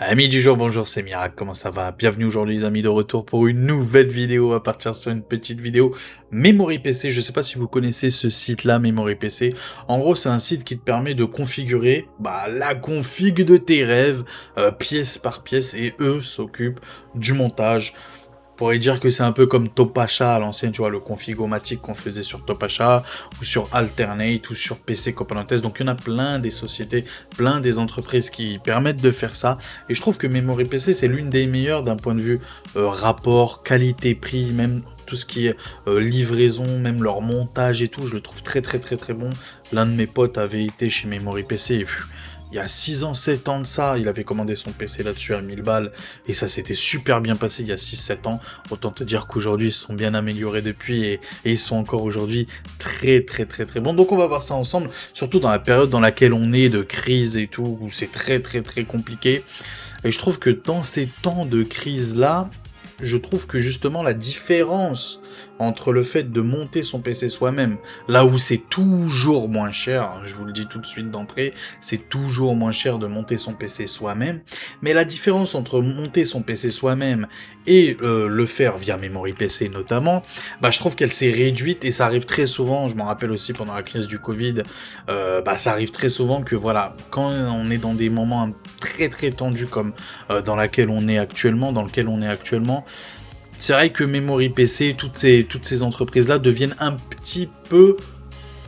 Amis du jour, bonjour, c'est Mirac, comment ça va? Bienvenue aujourd'hui les amis de retour pour une nouvelle vidéo, à partir sur une petite vidéo Memory PC. Je sais pas si vous connaissez ce site-là, Memory PC. En gros, c'est un site qui te permet de configurer la config de tes rêves, pièce par pièce, et eux s'occupent du montage. On pourrait dire que c'est un peu comme Topacha à l'ancienne, tu vois, le config-o-matic qu'on faisait sur Topacha, ou sur Alternate, ou sur PC Componentes. Donc il y en a plein des sociétés, plein des entreprises qui permettent de faire ça. Et je trouve que Memory PC, c'est l'une des meilleures d'un point de vue rapport, qualité-prix, même tout ce qui est livraison, même leur montage et tout, je le trouve très très très très bon. L'un de mes potes avait été chez Memory PC et il y a 6 ans, 7 ans de ça, il avait commandé son PC là-dessus à 1000 balles, et ça s'était super bien passé il y a 6-7 ans. Autant te dire qu'aujourd'hui, ils se sont bien améliorés depuis, et ils sont encore aujourd'hui très très très très bons. Donc on va voir ça ensemble, surtout dans la période dans laquelle on est de crise et tout, où c'est très très très compliqué. Et je trouve que dans ces temps de crise-là, je trouve que justement la différence entre le fait de monter son PC soi-même, là où c'est toujours moins cher, hein, je vous le dis tout de suite d'entrée, c'est toujours moins cher de monter son PC soi-même, mais la différence entre monter son PC soi-même et le faire via Memory PC notamment, je trouve qu'elle s'est réduite, et ça arrive très souvent, je m'en rappelle aussi pendant la crise du Covid, ça arrive très souvent que voilà, quand on est dans des moments très très tendus comme dans lequel on est actuellement, c'est vrai que Memory PC, toutes ces entreprises-là deviennent un petit peu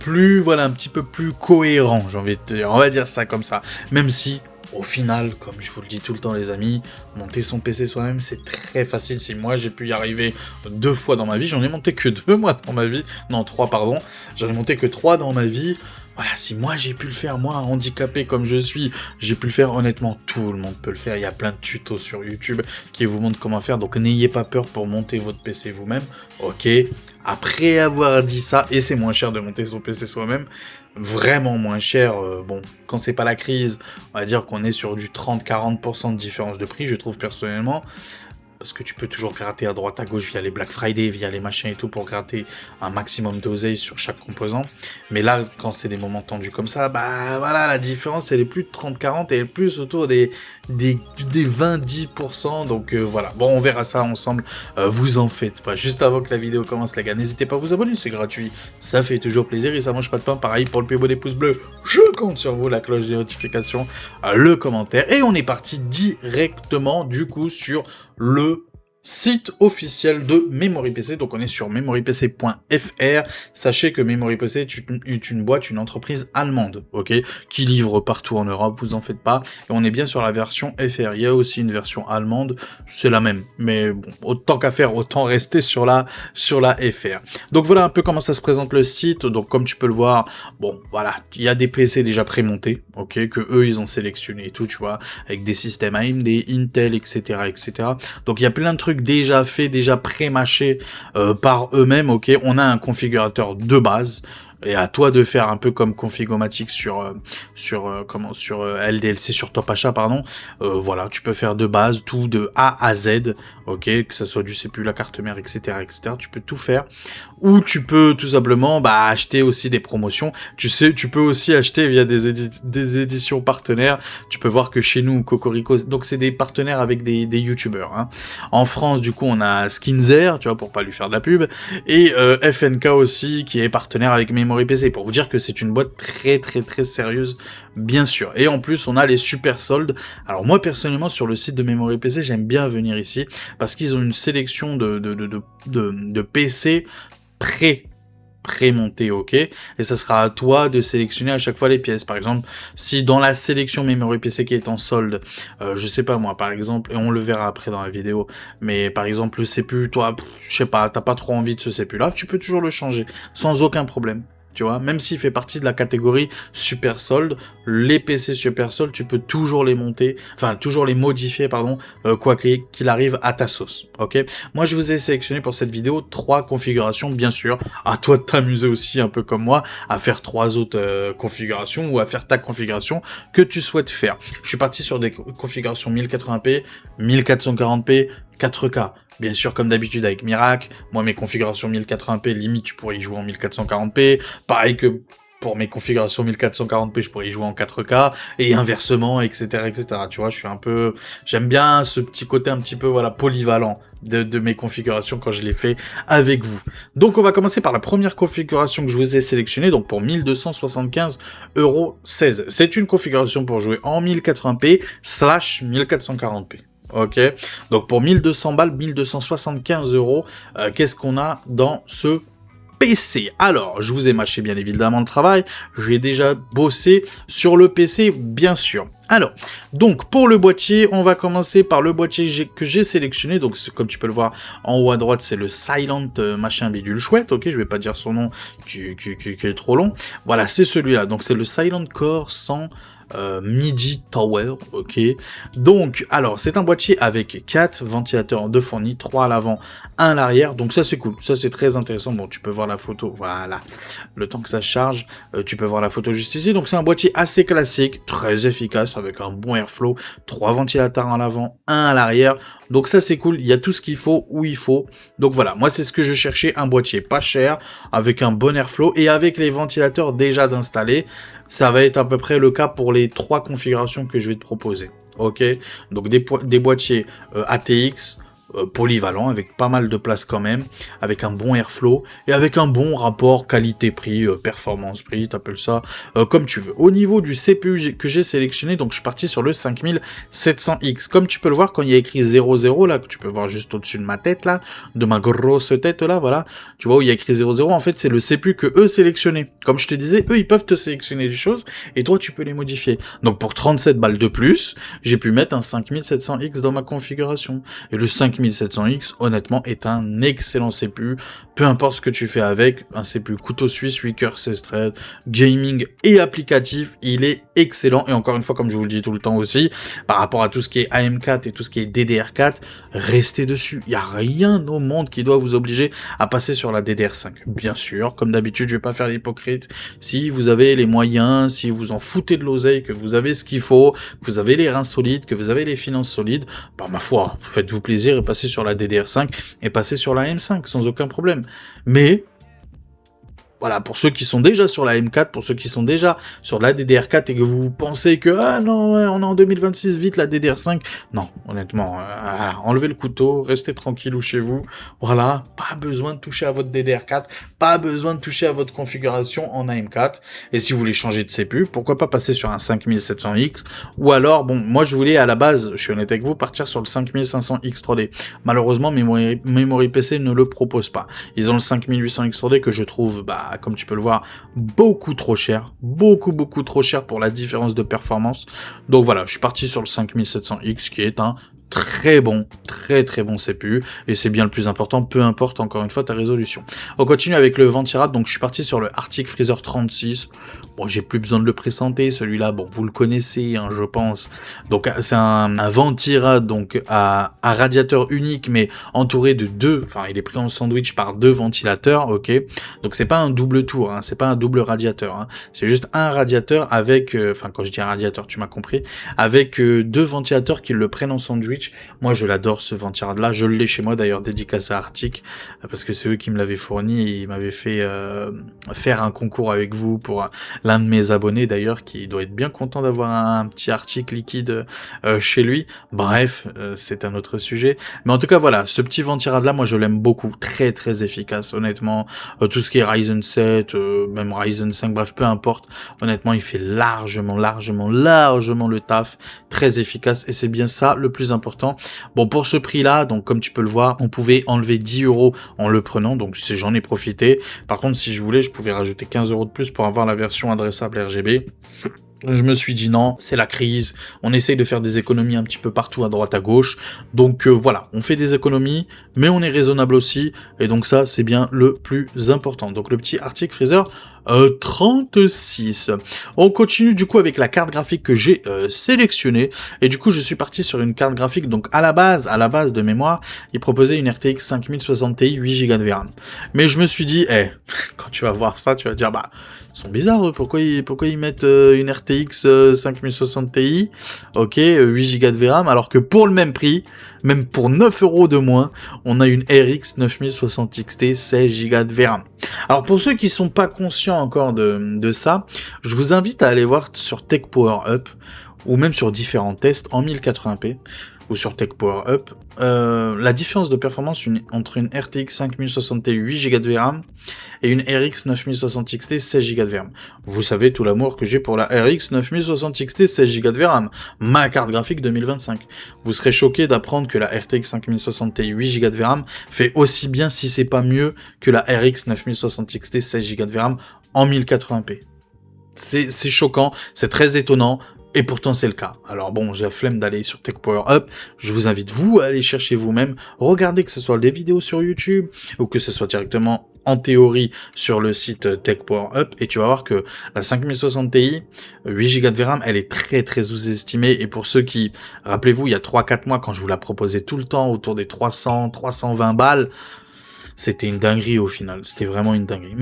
plus, un petit peu plus cohérents, j'ai envie de te dire. On va dire ça comme ça. Même si, au final, comme je vous le dis tout le temps, les amis, monter son PC soi-même, c'est très facile. Si moi, j'ai pu y arriver 2 fois dans ma vie, j'en ai monté que 2, moi, dans ma vie. Non, 3, pardon. J'en ai monté que 3 dans ma vie. Voilà, si moi j'ai pu le faire, moi handicapé comme je suis, j'ai pu le faire, honnêtement, tout le monde peut le faire. Il y a plein de tutos sur YouTube qui vous montrent comment faire, donc n'ayez pas peur pour monter votre PC vous-même, ok. Après avoir dit ça, et c'est moins cher de monter son PC soi-même, vraiment moins cher, bon, quand c'est pas la crise, on va dire qu'on est sur du 30-40% de différence de prix, je trouve personnellement, parce que tu peux toujours gratter à droite à gauche via les Black Friday, via les machins et tout, pour gratter un maximum d'oseille sur chaque composant. Mais là, quand c'est des moments tendus comme ça, voilà, la différence, elle est plus de 30-40, elle est plus autour des 20-10%, donc voilà. Bon, on verra ça ensemble, vous en faites pas. Juste avant que la vidéo commence, les gars, n'hésitez pas à vous abonner, c'est gratuit, ça fait toujours plaisir, et ça mange pas de pain. Pareil pour le plus beau des pouces bleus, je compte sur vous, la cloche des notifications, le commentaire, et on est parti directement, du coup, sur le site officiel de Memory PC. Donc on est sur memorypc.fr. Sachez que Memory PC est une boîte, une entreprise allemande, ok, qui livre partout en Europe, vous en faites pas. Et on est bien sur la version FR. Il y a aussi une version allemande, c'est la même, mais bon, autant qu'à faire, autant rester sur la FR. Donc voilà un peu comment ça se présente le site. Donc comme tu peux le voir, bon voilà, il y a des PC déjà prémontés, ok, que eux ils ont sélectionné et tout, tu vois, avec des systèmes AMD, Intel, etc., etc. Donc il y a plein de trucs déjà faits, déjà pré-mâchés par eux-mêmes, ok. On a un configurateur de base, et à toi de faire un peu comme Config-o-matic sur LDLC, sur Topacha, pardon. Voilà, tu peux faire de base tout de A à Z, ok, que ça soit du CPU, la carte mère, etc., etc. Tu peux tout faire. Ou tu peux tout simplement acheter aussi des promotions. Tu sais, tu peux aussi acheter via des éditions partenaires. Tu peux voir que chez nous, Cocorico, donc c'est des partenaires avec des youtubeurs. Hein. En France, du coup, on a Skinzer, tu vois, pour pas lui faire de la pub, et FNK aussi, qui est partenaire avec Memory PC, pour vous dire que c'est une boîte très très très sérieuse, bien sûr. Et en plus, on a les super soldes. Alors moi, personnellement, sur le site de Memory PC, j'aime bien venir ici, parce qu'ils ont une sélection de PC pré-monté, ok, et ça sera à toi de sélectionner à chaque fois les pièces. Par exemple, si dans la sélection Memory PC qui est en solde, je sais pas moi, par exemple, et on le verra après dans la vidéo, mais par exemple le CPU, toi, je sais pas, t'as pas trop envie de ce CPU là, tu peux toujours le changer, sans aucun problème. Tu vois, même s'il fait partie de la catégorie super solde, les PC super solde, tu peux toujours les monter, enfin toujours les modifier, pardon, quoi qu'il arrive à ta sauce, ok. Moi, je vous ai sélectionné pour cette vidéo 3 configurations, bien sûr. À toi de t'amuser aussi, un peu comme moi, à faire 3 autres configurations, ou à faire ta configuration que tu souhaites faire. Je suis parti sur des configurations 1080p, 1440p, 4K. Bien sûr, comme d'habitude avec Mirac, moi mes configurations 1080p, limite tu pourrais y jouer en 1440p. Pareil que pour mes configurations 1440p, je pourrais y jouer en 4K, et inversement, etc., etc. Tu vois, je suis un peu... J'aime bien ce petit côté un petit peu, voilà, polyvalent de mes configurations quand je les fais avec vous. Donc, on va commencer par la première configuration que je vous ai sélectionnée, donc pour 1275,16 €. C'est une configuration pour jouer en 1080p / 1440p. Ok, donc pour 1200 balles, 1275 €, qu'est-ce qu'on a dans ce PC? Alors, je vous ai mâché bien évidemment le travail, j'ai déjà bossé sur le PC, bien sûr. Alors, donc pour le boîtier, on va commencer par le boîtier que j'ai sélectionné. Donc, comme tu peux le voir en haut à droite, c'est le Silent machin bidule chouette. Ok, je vais pas dire son nom qui est trop long. Voilà, c'est celui-là. Donc, c'est le Silent Core 100 MIDI Tower, ok. Donc, alors, c'est un boîtier avec 4 ventilateurs de fournis, 3 à l'avant, 1 à l'arrière. Donc ça, c'est cool. Ça, c'est très intéressant. Bon, tu peux voir la photo, voilà. Le temps que ça charge, tu peux voir la photo juste ici. Donc, c'est un boîtier assez classique, très efficace, avec un bon airflow, 3 ventilateurs à l'avant, 1 à l'arrière. Donc ça, c'est cool. Il y a tout ce qu'il faut où il faut. Donc voilà, moi, c'est ce que je cherchais, un boîtier pas cher, avec un bon airflow et avec les ventilateurs déjà d'installer. Ça va être à peu près le cas pour les 3 configurations que je vais te proposer. Ok, donc des boîtiers ATX, polyvalent, avec pas mal de place quand même, avec un bon airflow, et avec un bon rapport qualité-prix, performance-prix, t'appelles ça comme tu veux. Au niveau du CPU que j'ai sélectionné, donc je suis parti sur le 5700X. Comme tu peux le voir, quand il y a écrit 00, là, que tu peux voir juste au-dessus de ma tête, là, de ma grosse tête, là, voilà, tu vois où il y a écrit 00, en fait, c'est le CPU que eux sélectionnaient. Comme je te disais, eux, ils peuvent te sélectionner des choses, et toi, tu peux les modifier. Donc, pour 37 balles de plus, j'ai pu mettre un 5700X dans ma configuration. Et le 5700X, honnêtement, est un excellent CPU. Peu importe ce que tu fais avec, un CPU couteau suisse, 8 cœurs, 16 threads, gaming et applicatif, il est excellent. Et encore une fois, comme je vous le dis tout le temps aussi, par rapport à tout ce qui est AM4 et tout ce qui est DDR4, restez dessus. Il n'y a rien au monde qui doit vous obliger à passer sur la DDR5. Bien sûr, comme d'habitude, je vais pas faire l'hypocrite. Si vous avez les moyens, si vous en foutez de l'oseille, que vous avez ce qu'il faut, que vous avez les reins solides, que vous avez les finances solides, bah ma foi, faites-vous plaisir et passez sur la DDR5 et passez sur la M5 sans aucun problème. Mais voilà, pour ceux qui sont déjà sur la M4, pour ceux qui sont déjà sur la DDR4 et que vous pensez que ah non, ouais, on est en 2026, vite la DDR5. Non, honnêtement, voilà, enlevez le couteau, restez tranquille ou chez vous. Voilà, pas besoin de toucher à votre DDR4, pas besoin de toucher à votre configuration en AM4. Et si vous voulez changer de CPU, pourquoi pas passer sur un 5700X ou alors, bon, moi je voulais à la base, je suis honnête avec vous, partir sur le 5500X 3D. Malheureusement, Memory PC ne le propose pas. Ils ont le 5800X 3D que je trouve, bah, comme tu peux le voir, beaucoup trop cher, beaucoup trop cher pour la différence de performance. Donc voilà, je suis parti sur le 5700X qui est un très bon CPU, et c'est bien le plus important, peu importe encore une fois ta résolution. On continue avec le Ventirad, donc je suis parti sur le Arctic Freezer 36, bon j'ai plus besoin de le présenter, celui-là, bon vous le connaissez, hein, je pense, donc c'est un Ventirad, donc à radiateur unique, mais entouré de deux, enfin il est pris en sandwich par 2 ventilateurs, ok, donc c'est pas un double tour, hein, c'est pas un double radiateur, hein, c'est juste un radiateur avec, enfin quand je dis un radiateur, tu m'as compris, avec 2 ventilateurs qui le prennent en sandwich. Moi, je l'adore ce Ventirad-là. Je l'ai chez moi, d'ailleurs, dédicacé à Arctic, parce que c'est eux qui me l'avaient fourni et ils m'avaient fait faire un concours avec vous pour l'un de mes abonnés, d'ailleurs, qui doit être bien content d'avoir un petit Arctic liquide chez lui. Bref, c'est un autre sujet. Mais en tout cas, voilà, ce petit Ventirad-là, moi, je l'aime beaucoup. Très efficace, honnêtement. Tout ce qui est Ryzen 7, même Ryzen 5, bref, peu importe. Honnêtement, il fait largement le taf. Très efficace, et c'est bien ça le plus important. Bon, pour ce prix-là, donc comme tu peux le voir, on pouvait enlever 10 € en le prenant, donc j'en ai profité. Par contre, si je voulais, je pouvais rajouter 15 € de plus pour avoir la version adressable RGB. Je me suis dit non, c'est la crise, on essaye de faire des économies un petit peu partout à droite à gauche, donc voilà, on fait des économies, mais on est raisonnable aussi, et donc ça c'est bien le plus important. Donc le petit Arctic Freezer 36. On continue du coup avec la carte graphique que j'ai sélectionnée, et du coup je suis parti sur une carte graphique, donc à la base de mémoire, il proposait une RTX 5060 Ti 8 Go de VRAM. Mais je me suis dit, quand tu vas voir ça, tu vas dire, bah, ils sont bizarres, eux. Pourquoi ils mettent une RTX 5060 Ti, ok, 8 Go de VRAM, alors que pour le même prix, même pour 9 € de moins, on a une RX 9060 XT 16 Go de VRAM. Alors pour ceux qui sont pas conscients conscient encore de ça, je vous invite à aller voir sur Tech Power Up, ou même sur différents tests en 1080p, ou sur Tech Power Up, la différence de performance entre une RTX 5060 Ti 8 Go de VRAM et une RX 9060 XT 16 Go de VRAM. Vous savez tout l'amour que j'ai pour la RX 9060 XT 16 Go de VRAM, ma carte graphique 2025. Vous serez choqué d'apprendre que la RTX 5060 Ti 8 Go de VRAM fait aussi bien, si c'est pas mieux, que la RX 9060 XT 16 Go de VRAM en 1080p. C'est choquant, c'est très étonnant, et pourtant c'est le cas. Alors bon, j'ai la flemme d'aller sur Tech Power Up, je vous invite vous à aller chercher vous-même, regardez que ce soit des vidéos sur YouTube, ou que ce soit directement en théorie sur le site Tech Power Up, et tu vas voir que la 5060 Ti, 8 Go de VRAM, elle est très sous-estimée, et pour ceux qui, rappelez-vous, il y a 3-4 mois, quand je vous la proposais tout le temps, autour des 300-320 balles, c'était une dinguerie au final, c'était vraiment une dinguerie.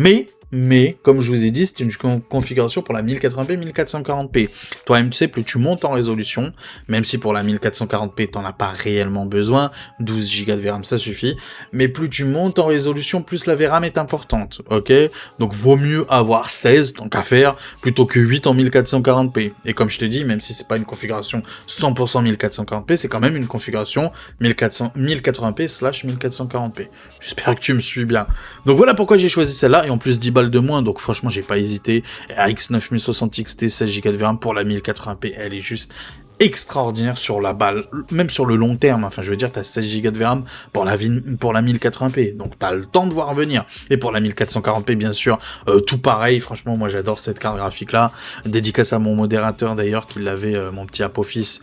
Mais, comme je vous ai dit, c'est une configuration pour la 1080p, 1440p. Toi-même, tu sais, plus tu montes en résolution, même si pour la 1440p, t'en as pas réellement besoin, 12 Go de VRAM, ça suffit, mais plus tu montes en résolution, plus la VRAM est importante, ok? Donc, vaut mieux avoir 16, tant qu'à faire, plutôt que 8 en 1440p. Et comme je te dis, même si c'est pas une configuration 100% 1440p, c'est quand même une configuration 1080p/1440p. J'espère que tu me suis bien. Donc voilà pourquoi j'ai choisi celle-là, et en plus 10 balles de moins, donc franchement j'ai pas hésité. RX 9060 XT 16 Go de VRAM pour la 1080p, elle est juste extraordinaire sur la balle, même sur le long terme, enfin je veux dire, t'as 16 Go de VRAM pour la 1080p, donc t'as le temps de voir venir, et pour la 1440p bien sûr, tout pareil, franchement moi j'adore cette carte graphique là, dédicace à mon modérateur d'ailleurs, qui l'avait, mon petit Apophis,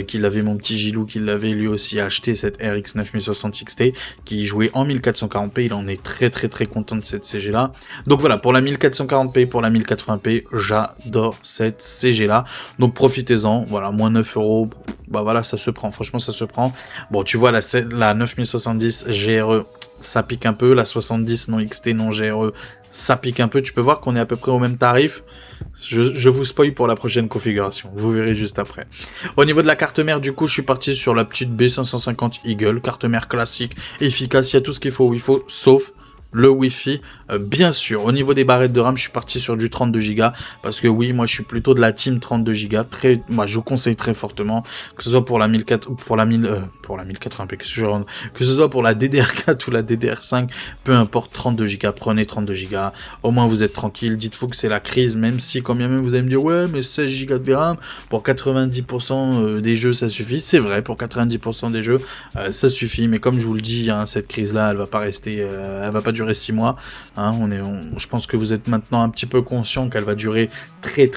qui l'avait, mon petit Gilou, qui l'avait lui aussi acheté cette RX 9060 XT, qui jouait en 1440p, il en est très content de cette CG là, donc voilà, pour la 1440p, pour la 1080p, j'adore cette CG là, donc profitez-en, voilà, moins 9 €, bah voilà, ça se prend, franchement ça se prend. Bon, tu vois, la 9070 GRE, ça pique un peu, la 70 non XT non GRE, ça pique un peu, tu peux voir qu'on est à peu près au même tarif. Je vous spoil pour la prochaine configuration, vous verrez juste après. Au niveau de la carte mère, du coup, je suis parti sur la petite B550 Eagle, carte mère classique, efficace, il y a tout ce qu'il faut où il faut, sauf le Wi-Fi, bien sûr. Au niveau des barrettes de RAM, je suis parti sur du 32 Go, parce que oui, moi je suis plutôt de la team 32 Go, moi je vous conseille très fortement, que ce soit pour la 1080p, que ce soit pour la DDR4 ou la DDR5, peu importe, 32 Go, prenez 32 Go, au moins vous êtes tranquille, dites-vous que c'est la crise, même si quand bien même vous allez me dire, ouais, mais 16 Go de VRAM, pour 90% des jeux ça suffit, c'est vrai, pour 90% des jeux, ça suffit, mais comme je vous le dis, hein, cette crise-là, elle va pas rester, elle va pas durer 6 mois, hein, je pense que vous êtes maintenant un petit peu conscient qu'elle va durer très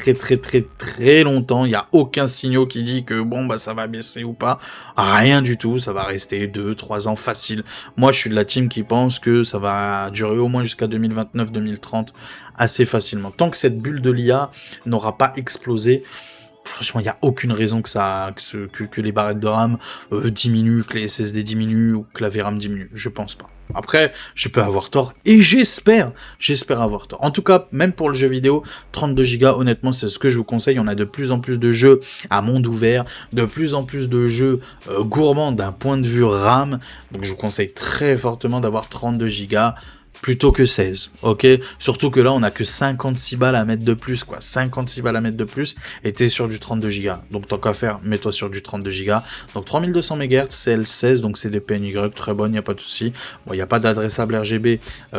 longtemps, il n'y a aucun signal qui dit que bon bah ça va baisser ou pas, rien du tout, ça va rester 2-3 ans facile. Moi je suis de la team qui pense que ça va durer au moins jusqu'à 2029-2030 assez facilement, tant que cette bulle de l'IA n'aura pas explosé. Franchement, il n'y a aucune raison que les barrettes de RAM diminuent, que les SSD diminuent ou que la VRAM diminue. Je pense pas. Après, je peux avoir tort et j'espère avoir tort. En tout cas, même pour le jeu vidéo, 32 Go, honnêtement, c'est ce que je vous conseille. On a de plus en plus de jeux à monde ouvert, de plus en plus de jeux gourmands d'un point de vue RAM. Donc, je vous conseille très fortement d'avoir 32 Go. Plutôt que 16, ok? Surtout que là, on a que 56 balles à mettre de plus, quoi. 56 balles à mettre de plus, et t'es sur du 32 Go. Donc, tant qu'à faire, mets-toi sur du 32 Go. Donc, 3200 MHz, c'est L16, donc c'est des PNY, très bonne, il n'y a pas de souci. Bon, il n'y a pas d'adressable RGB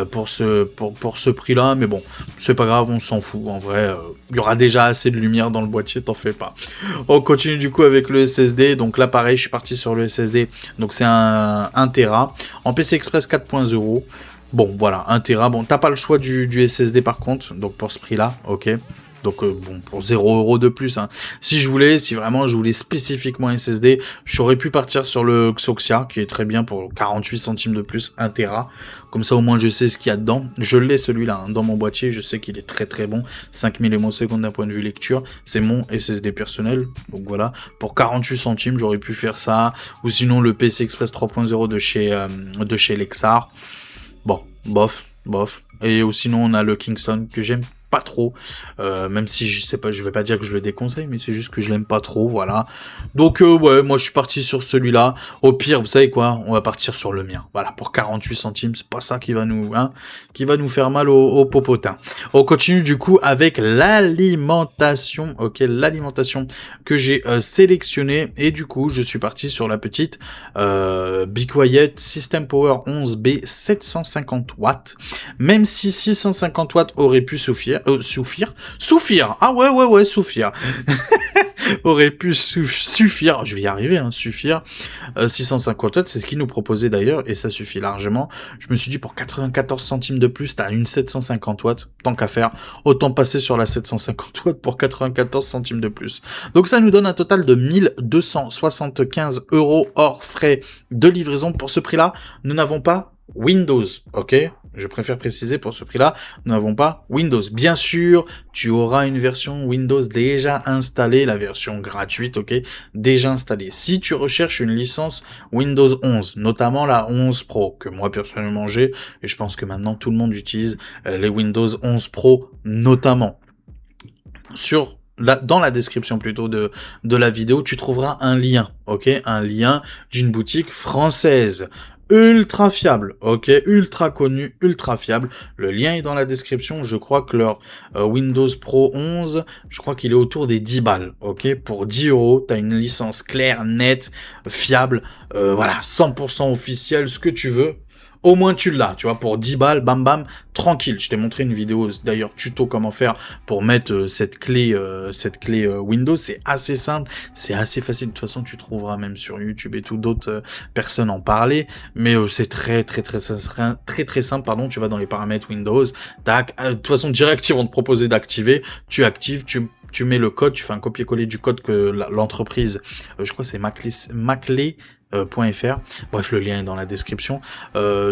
pour ce prix-là, mais bon, c'est pas grave, on s'en fout. En vrai, il y aura déjà assez de lumière dans le boîtier, t'en fais pas. On continue du coup avec le SSD. Donc là, pareil, je suis parti sur le SSD. Donc, c'est un 1 Tera. En PC Express 4.0. Bon, voilà, 1 Tera. Bon, t'as pas le choix du SSD par contre, donc pour ce prix-là, ok. Donc, bon, pour 0 € de plus, hein. Si vraiment je voulais spécifiquement un SSD, j'aurais pu partir sur le Xoxia, qui est très bien pour 48 centimes de plus, 1 Tera. Comme ça, au moins, je sais ce qu'il y a dedans. Je l'ai celui-là, hein, dans mon boîtier, je sais qu'il est très bon. 5000 millisecondes d'un point de vue lecture. C'est mon SSD personnel. Donc voilà, pour 48 centimes, j'aurais pu faire ça. Ou sinon, le PC Express 3.0 de chez Lexar. Bon, bof. Et sinon, on a le Kingston que j'aime pas trop, même si je sais pas, je vais pas dire que je le déconseille, mais c'est juste que je l'aime pas trop, voilà. Donc ouais, moi je suis parti sur celui-là. Au pire, vous savez quoi, on va partir sur le mien. Voilà, pour 48 centimes, c'est pas ça qui va nous, qui va nous faire mal au popotin. On continue du coup avec l'alimentation, ok, l'alimentation que j'ai sélectionnée, et du coup je suis parti sur la petite Be Quiet System Power 11B 750 watts, même si 650 watts aurait pu suffire, ah ouais, suffire, aurait pu suffire, je vais y arriver, suffire, 650 watts, c'est ce qu'ils nous proposaient d'ailleurs, et ça suffit largement. Je me suis dit, pour 94 centimes de plus, t'as une 750 watts, tant qu'à faire, autant passer sur la 750 watts pour 94 centimes de plus. Donc ça nous donne un total de 1275 € hors frais de livraison. Pour ce prix-là, nous n'avons pas Windows, ok? Je préfère préciser, pour ce prix-là, nous n'avons pas Windows. Bien sûr, tu auras une version Windows déjà installée, la version gratuite, ok, déjà installée. Si tu recherches une licence Windows 11, notamment la 11 Pro, que moi personnellement j'ai, et je pense que maintenant tout le monde utilise les Windows 11 Pro notamment, dans la description plutôt de la vidéo, tu trouveras un lien, ok, un lien d'une boutique française. Ultra fiable, ok, ultra connu, ultra fiable. Le lien est dans la description. Je crois que leur Windows Pro 11, je crois qu'il est autour des 10 balles, ok. Pour 10 €, t'as une licence claire, nette, fiable, voilà, 100% officielle, ce que tu veux. Au moins tu l'as, tu vois, pour 10 balles, bam bam, tranquille. Je t'ai montré une vidéo, d'ailleurs, tuto comment faire pour mettre cette clé Windows. C'est assez simple, c'est assez facile. De toute façon, tu trouveras même sur YouTube et tout, d'autres personnes en parler. Mais c'est très simple, pardon. Tu vas dans les paramètres Windows, tac. De toute façon, direct, ils vont te proposer d'activer. Tu actives, tu mets le code, tu fais un copier-coller du code que l'entreprise, je crois que c'est Maclé.fr. Bref, le lien est dans la description.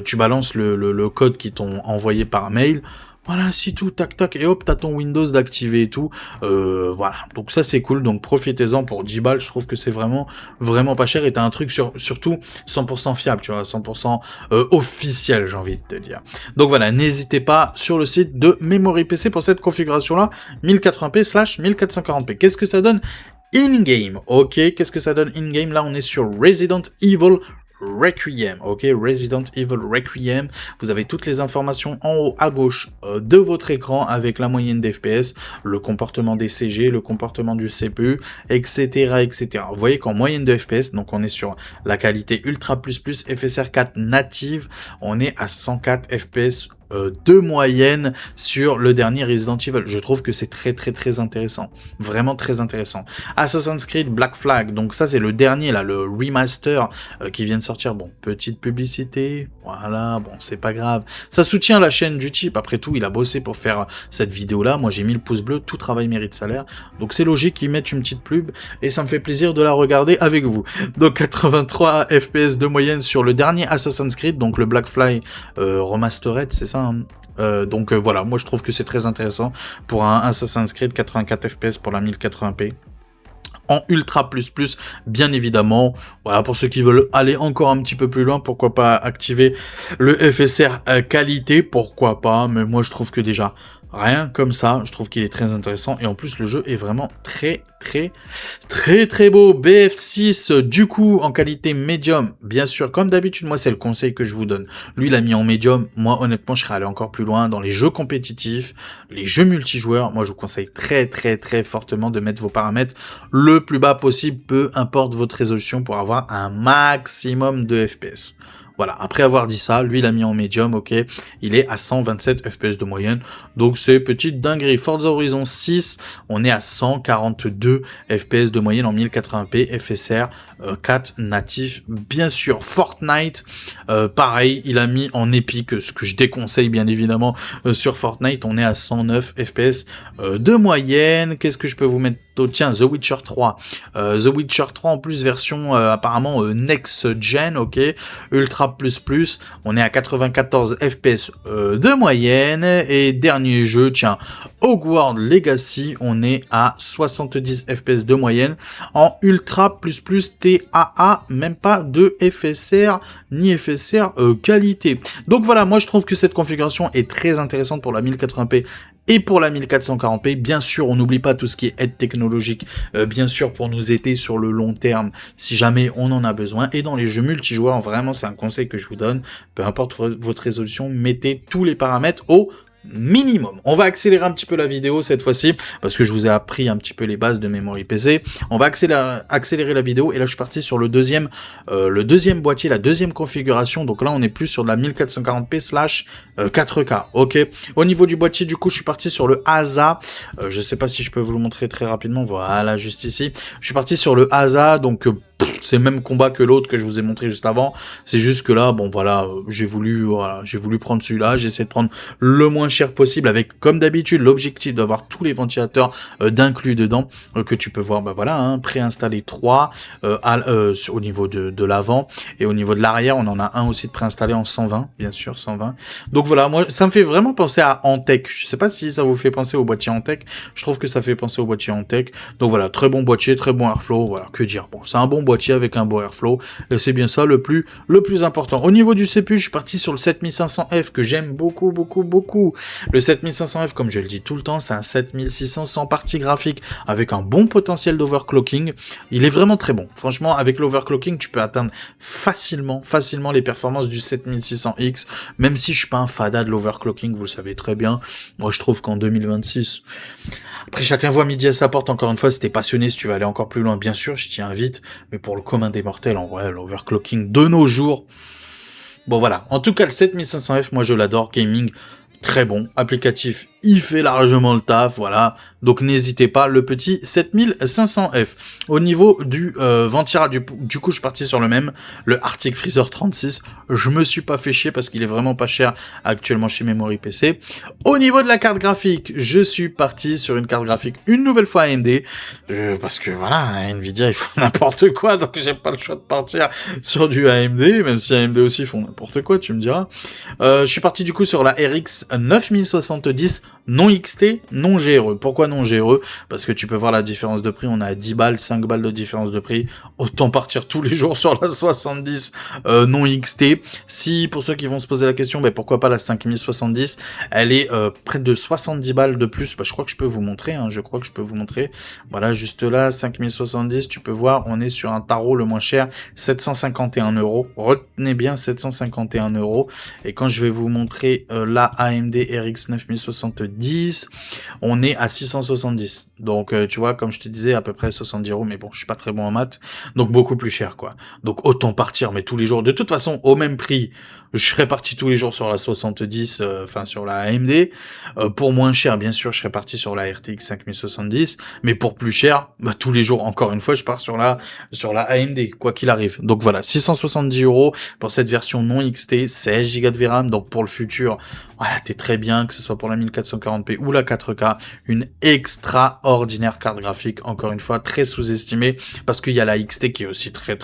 Tu balances le code qu'ils t'ont envoyé par mail. Voilà, c'est tout, tac tac, et hop, t'as ton Windows d'activer et tout. Voilà, donc ça c'est cool, donc profitez-en pour 10 balles, je trouve que c'est vraiment pas cher, et t'as un truc surtout 100% fiable, tu vois, 100% officiel, j'ai envie de te dire. Donc voilà, n'hésitez pas sur le site de Memory PC pour cette configuration-là, 1080p/1440p. Qu'est-ce que ça donne in-game? Ok, qu'est-ce que ça donne in-game? Là, on est sur Resident Evil Requiem, ok, Resident Evil Requiem. Vous avez toutes les informations en haut à gauche de votre écran, avec la moyenne d'FPS, le comportement des CG, le comportement du CPU, etc., etc. Vous voyez qu'en moyenne de FPS, donc on est sur la qualité Ultra++, FSR 4 native, on est à 104 FPS de moyenne sur le dernier Resident Evil. Je trouve que c'est très intéressant, vraiment très intéressant. Assassin's Creed Black Flag, donc ça c'est le dernier là, le remaster qui vient de sortir. Bon, petite publicité, voilà, bon c'est pas grave, ça soutient la chaîne du type, après tout il a bossé pour faire cette vidéo là, moi j'ai mis le pouce bleu, tout travail mérite salaire, donc c'est logique qu'ils mettent une petite pub, et ça me fait plaisir de la regarder avec vous. Donc 83 FPS de moyenne sur le dernier Assassin's Creed, donc le Black Flag Remastered, c'est ça, donc voilà, moi je trouve que c'est très intéressant pour un Assassin's Creed, 84 FPS pour la 1080p. En Ultra++, bien évidemment. Voilà, pour ceux qui veulent aller encore un petit peu plus loin, pourquoi pas activer le FSR qualité, pourquoi pas, mais moi je trouve que déjà, rien comme ça, je trouve qu'il est très intéressant, et en plus le jeu est vraiment très beau. BF6, du coup, en qualité médium, bien sûr, comme d'habitude, moi c'est le conseil que je vous donne. Lui, il a mis en médium, moi honnêtement, je serais allé encore plus loin dans les jeux compétitifs, les jeux multijoueurs. Moi je vous conseille très fortement de mettre vos paramètres le plus bas possible, peu importe votre résolution, pour avoir un maximum de FPS. Voilà, après avoir dit ça, lui il a mis en médium, ok, il est à 127 FPS de moyenne, donc c'est petite dinguerie. Forza Horizon 6, on est à 142 FPS de moyenne en 1080p, FSR 4 natif, bien sûr. Fortnite, pareil, il a mis en épique, ce que je déconseille bien évidemment sur Fortnite, on est à 109 FPS de moyenne. Qu'est-ce que je peux vous mettre d'autre? Tiens, The Witcher 3. The Witcher 3 en plus version apparemment next gen, ok, Ultra++, on est à 94 FPS de moyenne. Et dernier jeu, tiens, Hogwarts Legacy, on est à 70 FPS de moyenne en Ultra++ TAA, même pas de FSR ni FSR qualité. Donc voilà, moi je trouve que cette configuration est très intéressante pour la 1080p Et pour la 1440p, bien sûr, on n'oublie pas tout ce qui est aide technologique, bien sûr, pour nous aider sur le long terme, si jamais on en a besoin. Et dans les jeux multijoueurs, vraiment, c'est un conseil que je vous donne, peu importe votre résolution, mettez tous les paramètres au minimum. On va accélérer un petit peu la vidéo cette fois-ci, parce que je vous ai appris un petit peu les bases de Memory PC. On va accélérer la vidéo, et là je suis parti sur le deuxième boîtier, la deuxième configuration. Donc là on est plus sur de la 1440p slash 4K, ok. Au niveau du boîtier, du coup, je suis parti sur le ASA. Je sais pas si je peux vous le montrer très rapidement, voilà, juste ici. Je suis parti sur le ASA, donc c'est le même combat que l'autre que je vous ai montré juste avant. C'est juste que là, bon voilà, j'ai voulu prendre celui-là. J'ai essayé de prendre le moins cher possible, avec comme d'habitude l'objectif d'avoir tous les ventilateurs d'inclus dedans, que tu peux voir, bah voilà, hein, préinstallé 3 au niveau de l'avant, et au niveau de l'arrière on en a un aussi de préinstallé en 120, bien sûr 120. Donc voilà, moi ça me fait vraiment penser à Antec. Je sais pas si ça vous fait penser au boîtier Antec. Je trouve que ça fait penser au boîtier Antec. Donc voilà, très bon boîtier, très bon airflow. Voilà, que dire. Bon, c'est un bon boîtier avec un beau airflow, et c'est bien ça le plus important. Au niveau du CPU, je suis parti sur le 7500F que j'aime beaucoup. Le 7500F, comme je le dis tout le temps, c'est un 7600 sans partie graphique, avec un bon potentiel d'overclocking. Il est vraiment très bon. Franchement, avec l'overclocking, tu peux atteindre facilement les performances du 7600X, même si je suis pas un fada de l'overclocking, vous le savez très bien. Moi, je trouve qu'en 2026, après chacun voit midi à sa porte, encore une fois, si t'es passionné, si tu veux aller encore plus loin, bien sûr, je t'y invite, mais pour le commun des mortels, en vrai, l'overclocking de nos jours, bon voilà. En tout cas, le 7500F, moi je l'adore, gaming, très bon, applicatif, il fait largement le taf, voilà, donc n'hésitez pas, le petit 7500F. Au niveau du ventira, du coup je suis parti sur le même, le Arctic Freezer 36, je me suis pas fait chier parce qu'il est vraiment pas cher actuellement chez Memory PC. Au niveau de la carte graphique, je suis parti sur une carte graphique une nouvelle fois AMD, parce que voilà, Nvidia ils font n'importe quoi, donc j'ai pas le choix de partir sur du AMD, même si AMD aussi font n'importe quoi, tu me diras. Je suis parti du coup sur la RX 9070 non XT, non GRE. Pourquoi non GRE? Parce que tu peux voir la différence de prix, on a 10 balles, 5 balles de différence de prix. Autant partir tous les jours sur la 70 non XT. Si, pour ceux qui vont se poser la question, ben pourquoi pas la 5070? Elle est près de 70 balles de plus. Ben, je crois que je peux vous montrer, hein, Voilà, juste là, 5070, tu peux voir, on est sur un tarot le moins cher, 751 €. Retenez bien 751 €. Et quand je vais vous montrer la AMD RX 9070, on est à 670. Donc tu vois, comme je te disais, à peu près 70 €, mais bon, je suis pas très bon en maths, donc beaucoup plus cher, quoi. Donc autant partir, mais tous les jours. De toute façon, au même prix, je serais parti tous les jours sur la 70, enfin sur la AMD. Pour moins cher, bien sûr, je serais parti sur la RTX 5070, mais pour plus cher, bah, tous les jours, encore une fois, je pars sur la AMD, quoi qu'il arrive. Donc voilà, 670 € pour cette version non XT, 16 Go de RAM, donc pour le futur, voilà, t'es très bien, que ce soit pour la 1440p ou la 4K, une extraordinaire carte graphique, encore une fois, très sous-estimée, parce qu'il y a la XT qui est aussi très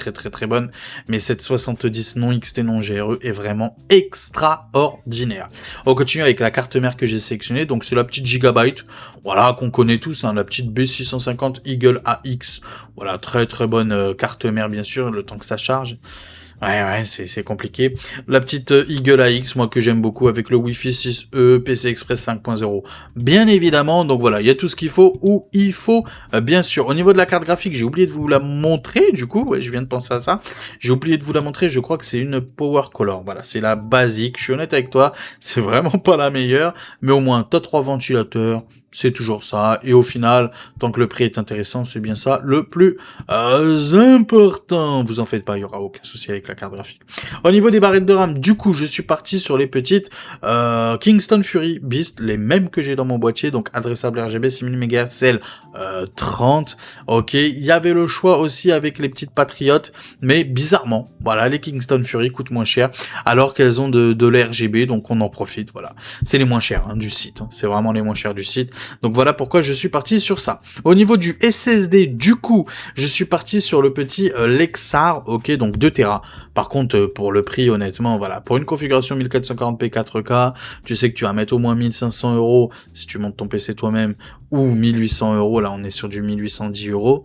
bonne, mais cette 70 non XT non GRE est vraiment extraordinaire. On continue avec la carte mère que j'ai sélectionnée, donc c'est la petite Gigabyte, voilà, qu'on connaît tous, hein, la petite B650 Eagle AX, voilà, très bonne carte mère, bien sûr, le temps que ça charge. Ouais, c'est compliqué. La petite Eagle AX, moi que j'aime beaucoup, avec le Wi-Fi 6E, PC Express 5.0. Bien évidemment, donc voilà, il y a tout ce qu'il faut, où il faut, bien sûr. Au niveau de la carte graphique, j'ai oublié de vous la montrer, du coup, ouais, je viens de penser à ça. J'ai oublié de vous la montrer, je crois que c'est une Power Color, voilà, c'est la basique. Je suis honnête avec toi, c'est vraiment pas la meilleure, mais au moins, t'as 3 ventilateurs, c'est toujours ça, et au final, tant que le prix est intéressant, c'est bien ça le plus important. Vous en faites pas, il y aura aucun souci avec la carte graphique. Au niveau des barrettes de RAM, du coup, je suis parti sur les petites Kingston Fury Beast, les mêmes que j'ai dans mon boîtier, donc adressable RGB 6000 MHz 30. Ok, il y avait le choix aussi avec les petites Patriotes, mais bizarrement, voilà, les Kingston Fury coûtent moins cher, alors qu'elles ont de l'RGB, donc on en profite, voilà. C'est les moins chers, hein, du site, hein. C'est vraiment les moins chers du site. Donc voilà pourquoi je suis parti sur ça. Au niveau du SSD, du coup, je suis parti sur le petit Lexar, ok, donc 2 Tera. Par contre, pour le prix, honnêtement, voilà, pour une configuration 1440p 4K, tu sais que tu vas mettre au moins 1500 € si tu montes ton PC toi-même, ou 1800 €, là on est sur du 1810 €.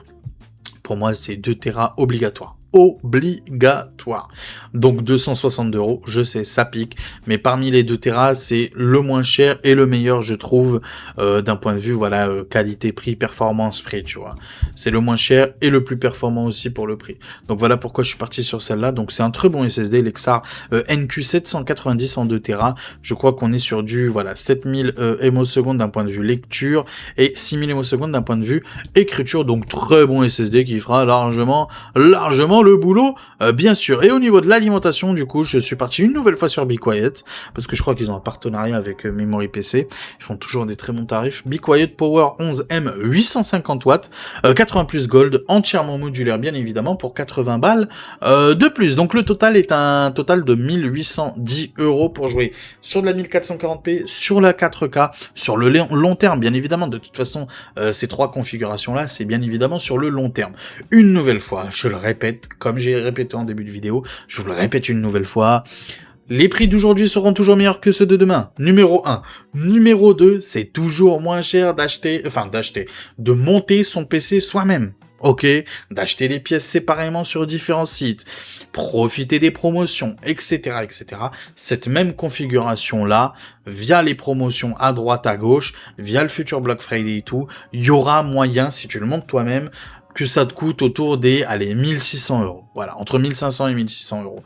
Pour moi, c'est 2 Tera obligatoire. obligatoire. Donc 260 €, je sais, ça pique, mais parmi les 2 Tera, c'est le moins cher et le meilleur, je trouve, d'un point de vue, voilà, qualité-prix, performance-prix, tu vois. C'est le moins cher et le plus performant aussi pour le prix. Donc voilà pourquoi je suis parti sur celle-là. Donc c'est un très bon SSD, l'Exar NQ790 en 2 Tera. Je crois qu'on est sur du, voilà, 7000 ms d'un point de vue lecture et 6000 ms d'un point de vue écriture. Donc très bon SSD qui fera largement le boulot, bien sûr. Et au niveau de l'alimentation, du coup, je suis parti une nouvelle fois sur Be Quiet, parce que je crois qu'ils ont un partenariat avec Memory PC. Ils font toujours des très bons tarifs. Be Quiet Power 11M 850 watts, 80 plus Gold, entièrement modulaire, bien évidemment, pour 80 balles de plus. Donc le total est un total de 1810 € pour jouer sur de la 1440p, sur la 4K, sur le long terme, bien évidemment. De toute façon, ces 3 configurations-là, c'est bien évidemment sur le long terme. Une nouvelle fois, je le répète, comme j'ai répété en début de vidéo, je vous le répète une nouvelle fois, les prix d'aujourd'hui seront toujours meilleurs que ceux de demain. Numéro 1. Numéro 2, c'est toujours moins cher de monter son PC soi-même. Ok, d'acheter les pièces séparément sur différents sites, profiter des promotions, etc., etc. Cette même configuration-là, via les promotions à droite, à gauche, via le futur Black Friday et tout, il y aura moyen, si tu le montes toi-même, que ça te coûte autour des, 1600 €. Voilà, entre 1500 et 1600 €.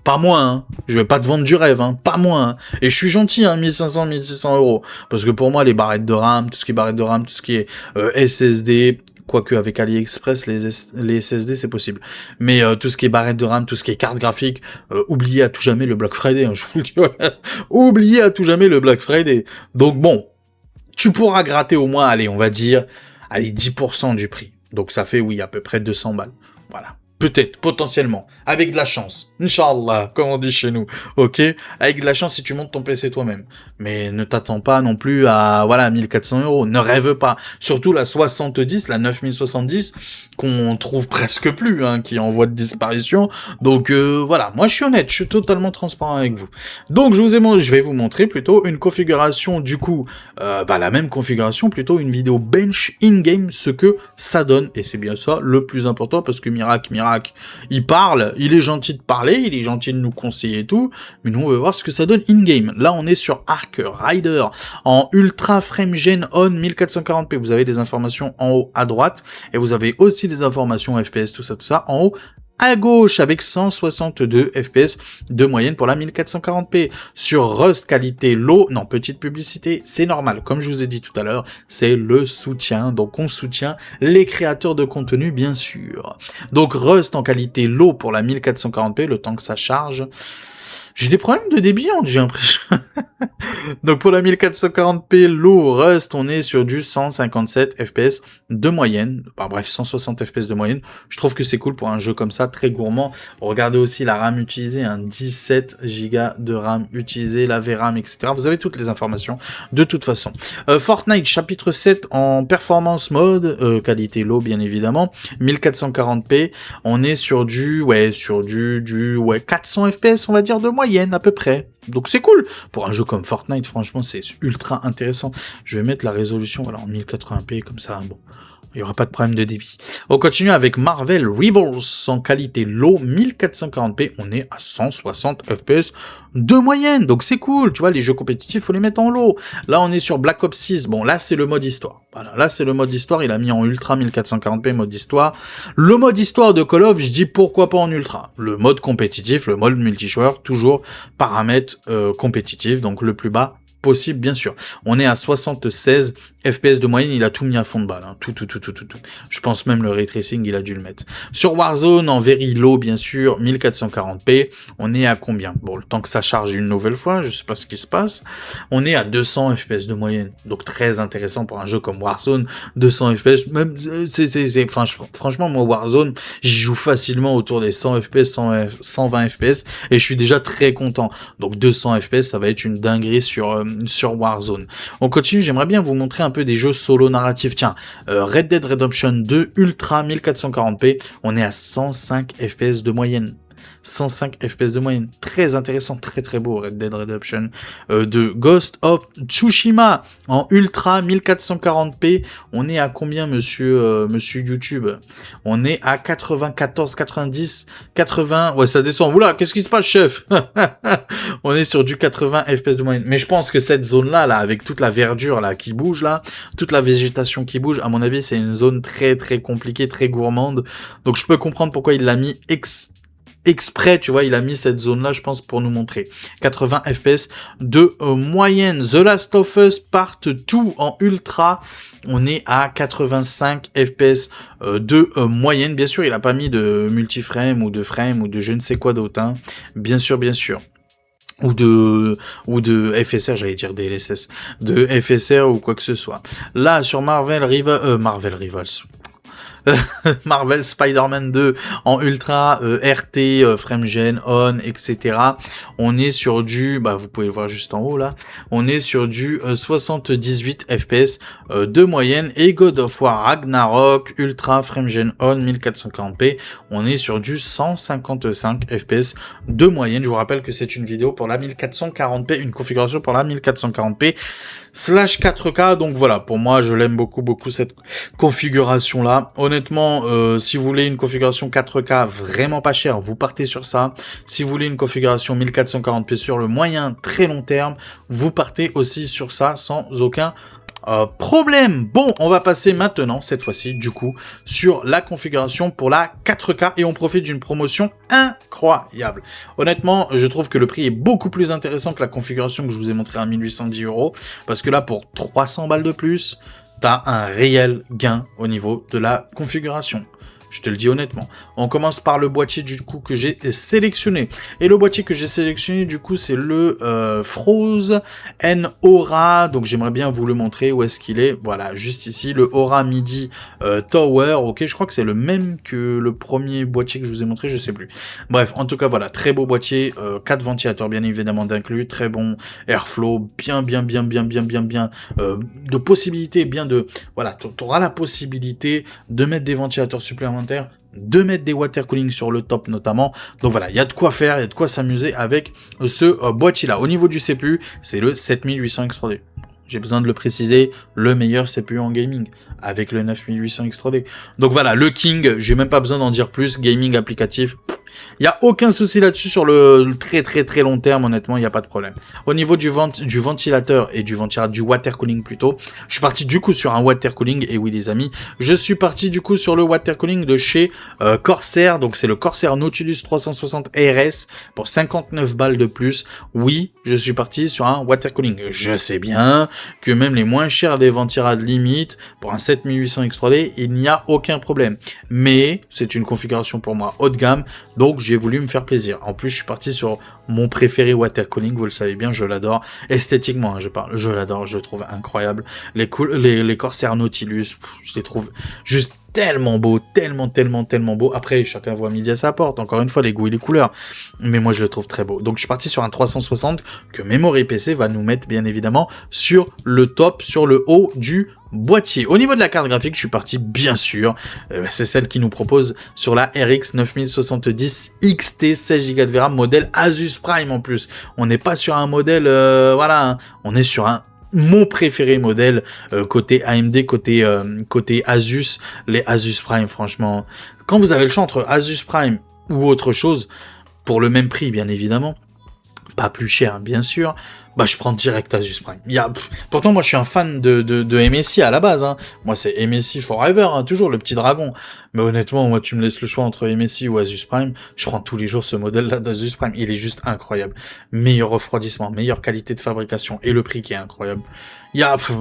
Pas moins, hein. Je vais pas te vendre du rêve, hein. Pas moins, hein. Et je suis gentil, hein, 1500, 1600 €. Parce que pour moi, les barrettes de RAM, tout ce qui est barrettes de RAM, tout ce qui est SSD, quoique avec AliExpress, les SSD, c'est possible. Mais tout ce qui est barrettes de RAM, tout ce qui est carte graphique, oubliez à tout jamais le Black Friday, hein, je vous le dis. Oubliez à tout jamais le Black Friday. Donc bon, tu pourras gratter au moins, allez, on va dire, 10% du prix. Donc ça fait, oui, à peu près 200 balles. Voilà. Peut-être, potentiellement, avec de la chance. Inch'Allah, comme on dit chez nous. Ok? Avec de la chance si tu montes ton PC toi-même. Mais ne t'attends pas non plus à, 1400 €. Ne rêve pas. Surtout la 70, la 9070, qu'on trouve presque plus, hein, qui est en voie de disparition. Donc, voilà. Moi, je suis honnête. Je suis totalement transparent avec vous. Donc, je vais vous montrer plutôt une configuration, du coup, la même configuration, plutôt une vidéo bench in-game, ce que ça donne. Et c'est bien ça le plus important, parce que Miracle, il parle, il est gentil de parler, il est gentil de nous conseiller et tout, mais nous on veut voir ce que ça donne in-game. Là on est sur Arc Rider en Ultra Frame Gen On 1440p, vous avez des informations en haut à droite, et vous avez aussi des informations FPS, tout ça, en haut à gauche, avec 162 FPS de moyenne pour la 1440p. Sur Rust qualité low, non, petite publicité, c'est normal. Comme je vous ai dit tout à l'heure, c'est le soutien. Donc on soutient les créateurs de contenu, bien sûr. Donc Rust en qualité low pour la 1440p, le temps que ça charge. J'ai des problèmes de débit, j'ai l'impression. Donc pour la 1440p low Rust, on est sur du 157 FPS de moyenne. Enfin, bref, 160 FPS de moyenne. Je trouve que c'est cool pour un jeu comme ça, très gourmand. Regardez aussi la RAM utilisée, 17 Go de RAM utilisée, la VRAM, etc. Vous avez toutes les informations de toute façon. Fortnite chapitre 7 en performance mode, qualité low bien évidemment, 1440p. On est sur du 400 FPS on va dire de moyenne à peu près. Donc c'est cool. Pour un jeu comme Fortnite, franchement, c'est ultra intéressant. Je vais mettre la résolution en 1080p, comme ça, bon, il n'y aura pas de problème de débit. On continue avec Marvel Rivals en qualité low, 1440p, on est à 160 FPS de moyenne, donc c'est cool, tu vois, les jeux compétitifs, faut les mettre en low. Là, on est sur Black Ops 6, bon, là, c'est le mode histoire. Voilà, là, c'est le mode histoire, il a mis en ultra 1440p, mode histoire. Le mode histoire de Call of, je dis pourquoi pas en ultra. Le mode compétitif, le mode multijoueur, toujours paramètres compétitifs, donc le plus bas possible, bien sûr. On est à 76 FPS de moyenne, il a tout mis à fond de balle, hein. Tout. Je pense même le ray tracing, il a dû le mettre. Sur Warzone, en very low, bien sûr, 1440p, on est à combien? Bon, le temps que ça charge une nouvelle fois, je sais pas ce qui se passe. On est à 200 FPS de moyenne, donc très intéressant pour un jeu comme Warzone. 200 FPS, même, franchement, moi, Warzone, j'y joue facilement autour des 100 FPS, 120 FPS, et je suis déjà très content. Donc 200 FPS, ça va être une dinguerie sur Warzone. On continue, j'aimerais bien vous montrer un peu des jeux solo narratifs. Tiens, Red Dead Redemption 2 Ultra 1440p, on est à 105 FPS de moyenne. 105 FPS de moyenne. Très intéressant, très très beau Red Dead Redemption. De Ghost of Tsushima en ultra 1440p. On est à combien, monsieur YouTube? On est à 94, 90, 80... Ouais, ça descend. Oula, qu'est-ce qui se passe, chef? On est sur du 80 FPS de moyenne. Mais je pense que cette zone-là, là, avec toute la verdure là qui bouge, là, toute la végétation qui bouge, à mon avis, c'est une zone très très compliquée, très gourmande. Donc je peux comprendre pourquoi il l'a mis exprès, tu vois, il a mis cette zone-là, je pense, pour nous montrer. 80 FPS de moyenne. The Last of Us Part 2 en ultra, on est à 85 FPS de moyenne. Bien sûr, il a pas mis de multiframe ou de frame ou de je ne sais quoi d'autre, hein. Bien sûr, bien sûr. Ou de FSR, j'allais dire DLSS, de FSR ou quoi que ce soit. Là, sur Marvel Rivals, Marvel Spider-Man 2 en ultra, RT, FrameGen, on, etc. On est sur du, bah vous pouvez le voir juste en haut là, on est sur du 78 FPS de moyenne, et God of War Ragnarok ultra FrameGen on 1440p, on est sur du 155 FPS de moyenne. Je vous rappelle que c'est une vidéo pour la 1440p, une configuration pour la 1440p slash 4K, donc voilà, pour moi je l'aime beaucoup cette configuration là. Honnêtement, si vous voulez une configuration 4K vraiment pas chère, vous partez sur ça. Si vous voulez une configuration 1440p sur le moyen très long terme, vous partez aussi sur ça sans aucun problème. Bon, on va passer maintenant, cette fois-ci, du coup, sur la configuration pour la 4K, et on profite d'une promotion incroyable. Honnêtement, je trouve que le prix est beaucoup plus intéressant que la configuration que je vous ai montré à 1810 €, parce que là, pour 300 balles de plus, t'as un réel gain au niveau de la configuration. Je te le dis honnêtement. On commence par le boîtier du coup que j'ai sélectionné. Et le boîtier que j'ai sélectionné du coup c'est le Froze N Aura. Donc j'aimerais bien vous le montrer. Où est-ce qu'il est? Voilà, juste ici. Le Aura Midi Tower. Ok, je crois que c'est le même que le premier boîtier que je vous ai montré. Je sais plus. Bref, en tout cas voilà. Très beau boîtier. 4 ventilateurs bien évidemment d'inclus. Très bon airflow. Bien. De possibilités. Bien de... Voilà, tu auras la possibilité de mettre des ventilateurs supplémentaires, de mettre des water cooling sur le top notamment. Donc voilà, il y a de quoi faire, il y a de quoi s'amuser avec ce boîtier là. Au niveau du CPU, c'est le 7800 X3D. J'ai besoin de le préciser, le meilleur CPU en gaming, avec le 9800 X3D. Donc voilà, le King, j'ai même pas besoin d'en dire plus, gaming applicatif, il n'y a aucun souci là-dessus sur le très long terme, honnêtement, il n'y a pas de problème. Au niveau du ventilateur et du water cooling plutôt, je suis parti du coup sur un water cooling, et oui les amis, je suis parti du coup sur le water cooling de chez Corsair, donc c'est le Corsair Nautilus 360 RS pour 59 balles de plus. Oui, je suis parti sur un water cooling. Je sais bien que même les moins chers des ventirades limite, pour un 7800 X3D, il n'y a aucun problème. Mais c'est une configuration pour moi haut de gamme, donc j'ai voulu me faire plaisir. En plus, je suis parti sur mon préféré water cooling, vous le savez bien, je l'adore. Esthétiquement, hein, je parle, je l'adore, je le trouve incroyable. Les Corsair Nautilus, je les trouve juste tellement beau, tellement beau. Après, chacun voit midi à sa porte. Encore une fois, les goûts et les couleurs. Mais moi, je le trouve très beau. Donc, je suis parti sur un 360 que Memory PC va nous mettre, bien évidemment, sur le top, sur le haut du boîtier. Au niveau de la carte graphique, je suis parti, bien sûr, c'est celle qui nous propose sur la RX 9070 XT 16 Go de VRAM, modèle Asus Prime en plus. On n'est pas sur un modèle, voilà, hein. On est sur mon préféré modèle côté AMD, côté Asus, les Asus Prime, franchement. Quand vous avez le choix entre Asus Prime ou autre chose, pour le même prix, bien évidemment, pas plus cher, bien sûr, bah je prends direct Asus Prime. Pourtant, moi, je suis un fan de MSI à la base, hein. Moi, c'est MSI Forever, hein, toujours le petit dragon. Mais honnêtement, moi, tu me laisses le choix entre MSI ou Asus Prime, je prends tous les jours ce modèle-là d'Asus Prime. Il est juste incroyable. Meilleur refroidissement, meilleure qualité de fabrication, et le prix qui est incroyable.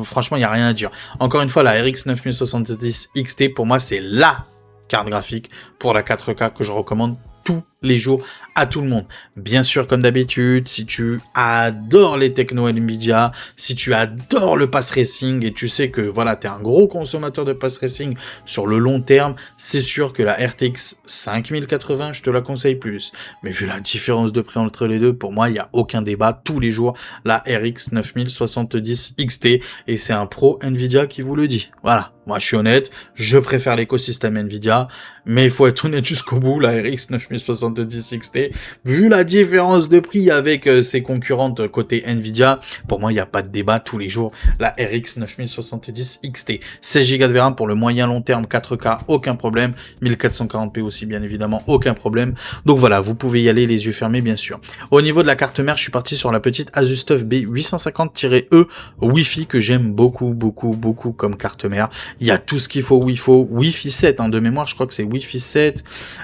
Franchement, il y a rien à dire. Encore une fois, la RX 9070 XT, pour moi, c'est LA carte graphique pour la 4K que je recommande tous les jours à tout le monde. Bien sûr, comme d'habitude, si tu adores les technos Nvidia, si tu adores le pass racing et tu sais que voilà, tu es un gros consommateur de pass racing sur le long terme, c'est sûr que la RTX 5080, je te la conseille plus. Mais vu la différence de prix entre les deux, pour moi, il n'y a aucun débat. Tous les jours, la RX 9070 XT, et c'est un pro Nvidia qui vous le dit. Voilà. Moi, je suis honnête, je préfère l'écosystème Nvidia, mais il faut être honnête jusqu'au bout, la RX 9070 70 XT. Vu la différence de prix avec ses concurrentes côté Nvidia, pour moi, il n'y a pas de débat tous les jours. La RX 9070 XT. 16 Go de VRAM pour le moyen long terme, 4K, aucun problème. 1440p aussi, bien évidemment, aucun problème. Donc voilà, vous pouvez y aller les yeux fermés, bien sûr. Au niveau de la carte mère, je suis parti sur la petite Asus TUF B850-E Wi-Fi que j'aime beaucoup comme carte mère. Il y a tout ce qu'il faut, Wi-Fi 7, hein, de mémoire, je crois que c'est Wi-Fi 7.